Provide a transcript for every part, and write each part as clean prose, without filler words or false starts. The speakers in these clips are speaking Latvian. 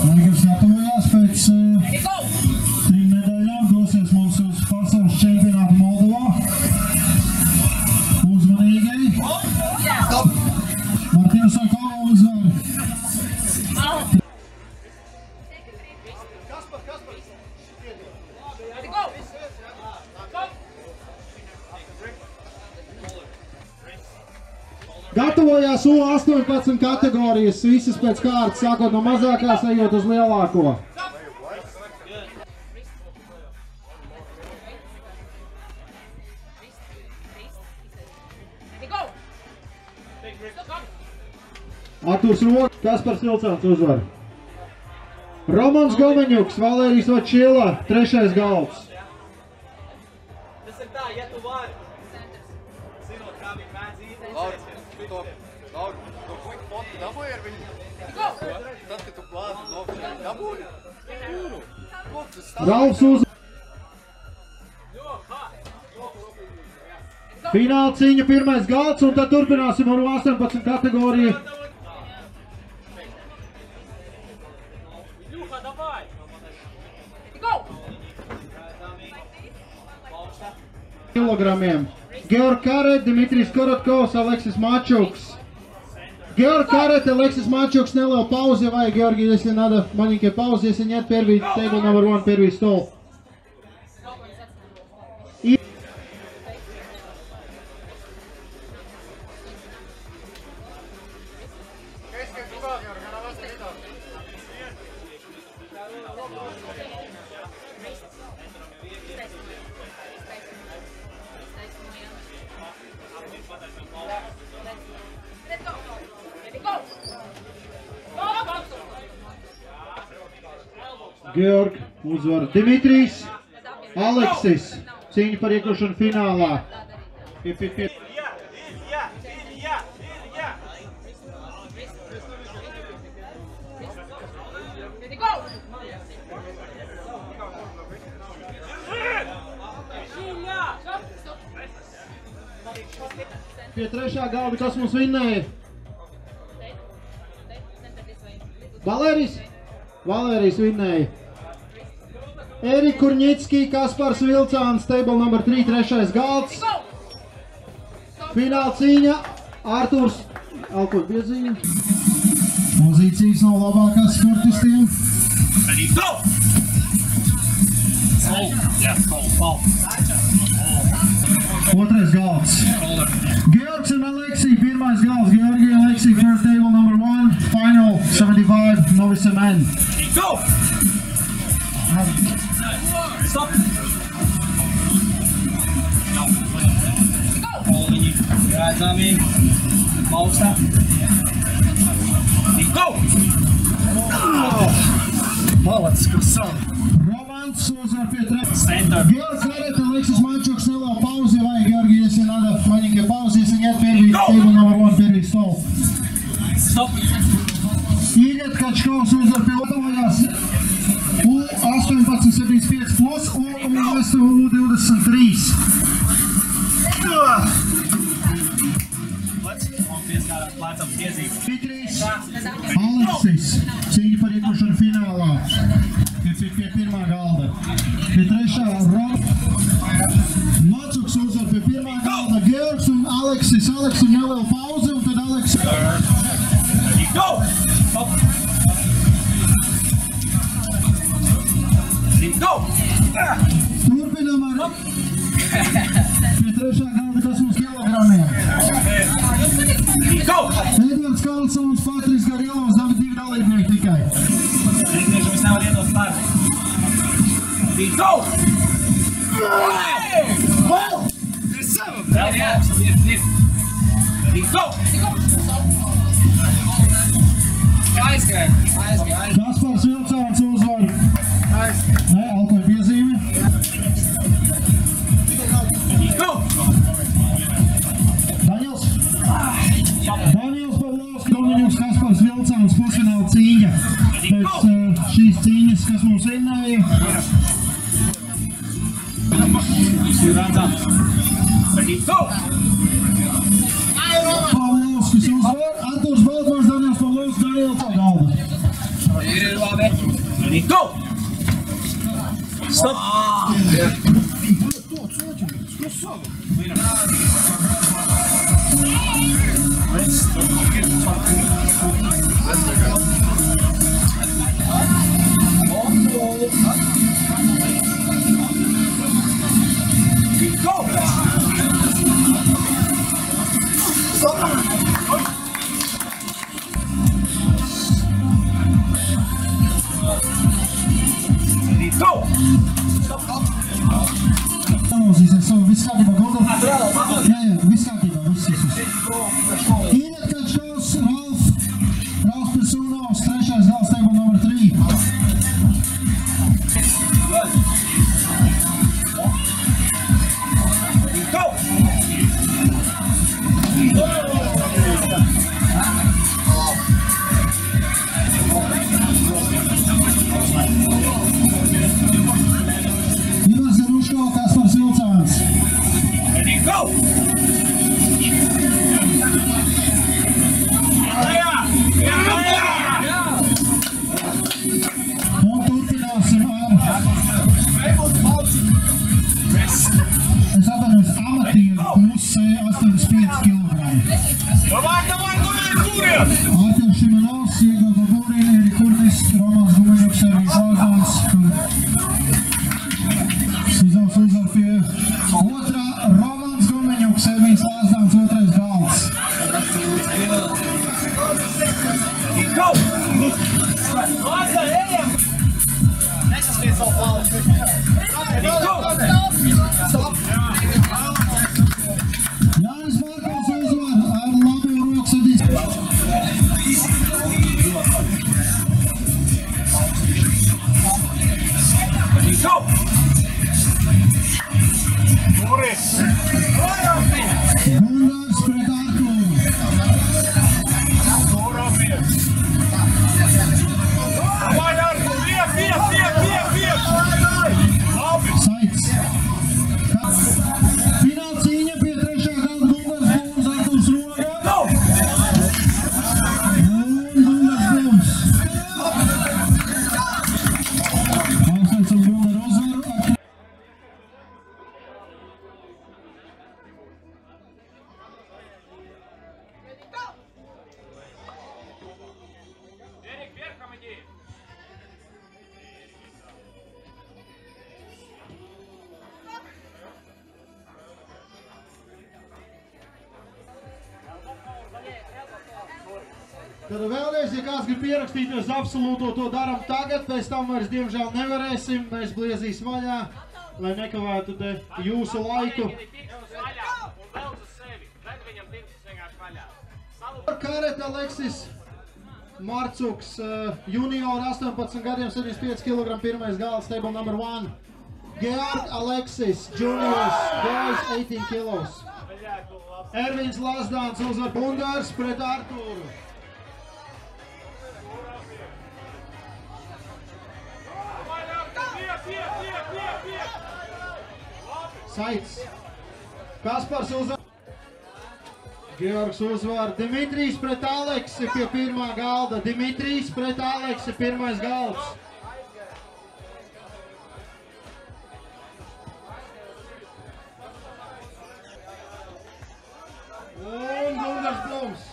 Laigars gatavojās pēc 3 nedēļām dosies mums uz pasaules čempionātu Moldovā. Uzmanīgi. Martīns Sakova uzvar. Gatavojās U18 kategorijas, visas pēc kārtas, sākot no mazākās, ejot uz lielāko. Arturs Roks, Kaspars Vilcāns uzvar. Romans Gomeņuks, Valērijas Vačila, 3. galds. Tas ir tā, ja tu vari. Zinot, kā viņa mēdz īstenībā. Lauri, to puiku fotku dabūji ar viņu? Tad, kad tu plāzi nofilmi, dabūji? Ralfs uzvar. Fināla cīņa 1. galds, un tad turpināsim ar 18 kategoriju. Kilogramiem. Georg Karet, Dimitrijs Korotkovs, Aleksis Mačuks. Georg Karet, Aleksis Mačук снял паузу, давай, Георгий, если надо маленькая пауза, если нет, первый table number 1, первый стол. И... Georg uzvar Dimitrijs, Aleksis, cīņa par iekļūšanu finālā. Pie 3. galda, kas mums vinnēja? Valērijas? Valērijas vinnēja. Erika Kurņicki, Kaspars Vilcāns, table number 3, 3. galds. Fināla cīņa, Arturs Alkos Bieziņa. Pozīcijas no labākās sportistiem. Ready, go! Hold, yeah, hold. 2. galds. Georgs un Aleksij, 1. galds. Georgi un Aleksij, first table number 1, final 75, novice men. Go! Stop! Redzami, augstā. Go! Malacis, krasava. Romans uzvar pie 3. Georg Karet, Aleksis Mačук снял паузу, давай, Георгий, если надо маленькая пауза, если нет, первый table number 1, первый стол. Stop! Игорь Качковs uzvar pie Otovojās U18 75 plus un U23. Dimitrijs, Aleksis, cīņa par iekļūšanu finālā. Pie 1. galda. Pie 3. Mačuks uzvar pie 1. galda. Georgs un Aleksis. Aleksim neliela pauze un tad Aleksis. Go! Stop! Go! Turpinam ar pie 3. galda, kas mums kilogramiem. Go! Edvards Karlsons, Patris Garielovs, 2 dalībnieki tikai. Mēs nevar iedos pāri. Go! Go! Aizgāj. Kaspars Vilcāns uzvar. Nē, Alkoj Biezīme. Go! Daniels Pavlovskis, Domiņuks, Kaspars Vilcāns, pusfināla cīņa. Pēc šīs cīņas, kas mums vinnēja. Go! Pavlovskis uzvar, Arturs Baltmans, Daniels Pavlovskis, Daniels Pavlovskis. Ready, go! Stop! Viss kārtībā, Gunga. Jā, viss kārtībā, viss. Tīnet Kačkovs, Ralf Persūnovs, trešais gals, table numur 3. Ivars Garuško, Kaspars Vilcāns. Ready, go! Un turpināsim ar, es atvainojos, amatieru plus 85 kg. Arturs Šimanovs, Iegor Baburin, Eri Kurnis, Romans Gumeņuks, Ervīns Lārdāns. Sizovs uzvar pie otrā, Romans Gumeņuks, Ervīns Lārdāns, otrais gals. Go! Jānis Markovs uzvar ar labu roksadību. Ready, go! Gundars pret Arturu. Saits. Fināla cīņa pie trešā galda Gundars Blums, Arturs Roga. Go! Un Gundars Blums. Apsveicam Gundaru uzvaru. Tad vēlreiz, ja kāds grib pierakstīties absolūto, to daram tagad, pēc tam vairs diemžēl nevarēsim, mēs bliezīsim vaļā, lai nekavētu te jūsu laiku. Karet Aleksis Marcuks, junior 18 gadiem, 75 kg, pirmais gals, table number 1. Georg Aleksis, juniors, boys, 18 kilos. Ervīns Lārdāns uzvar Gundars pret Arturu. Saits. Kaspars uzvar. Georgs uzvar. Dimitrijs pret Aleksi pie pirmā galda. Dimitrijs pret Aleksi, pirmais galds. Un Gundars Blums.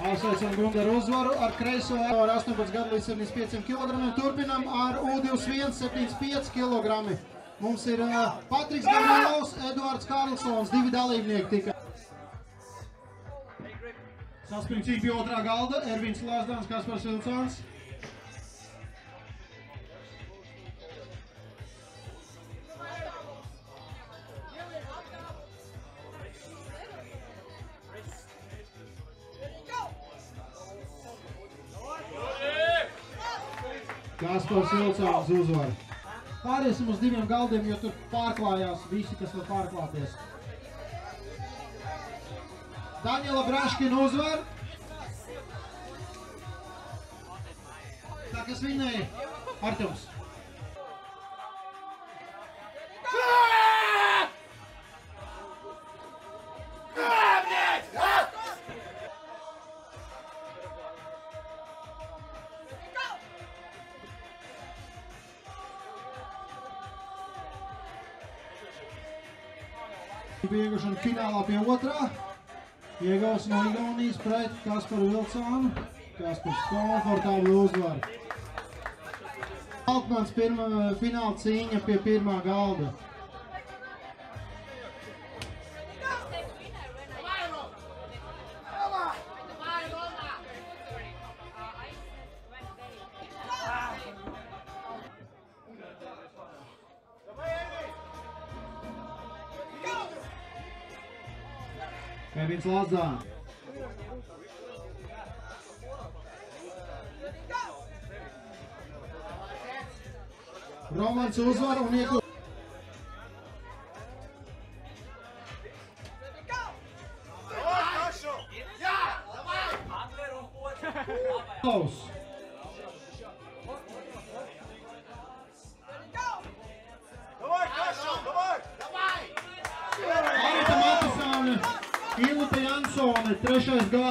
Apsveicam Gundaru uzvaru ar kreiso ar 18 gadu līdz 75 kg. Turpinam ar U21 75 kg. Mums ir Patriks Gavrilovs, Eduards Karlsons, 2 dalībnieki tikai. Saspringcīgi pie otrā galda, Ervīns Lārdāns, Kaspars Vilcāns. Kaspars Vilcāns uzvar. Pāriesim uz 2 galdiem, jo tur pārklājās visi, kas var pārklāties. Daņela Braškina uzvar. Tā, kas vinēja? Arturs. Biegušana finālā pie otrā. Iegals no Igaunijas pret Kasparu Vilcānu. Kaspars komfortabli uzvar. Altmans fināla cīņa pie pirmā galda. Kevins Lazdā. Romans uzvar un iegūst. Klaus. Arita Matisāne, Ilute Jansone, 3. gads.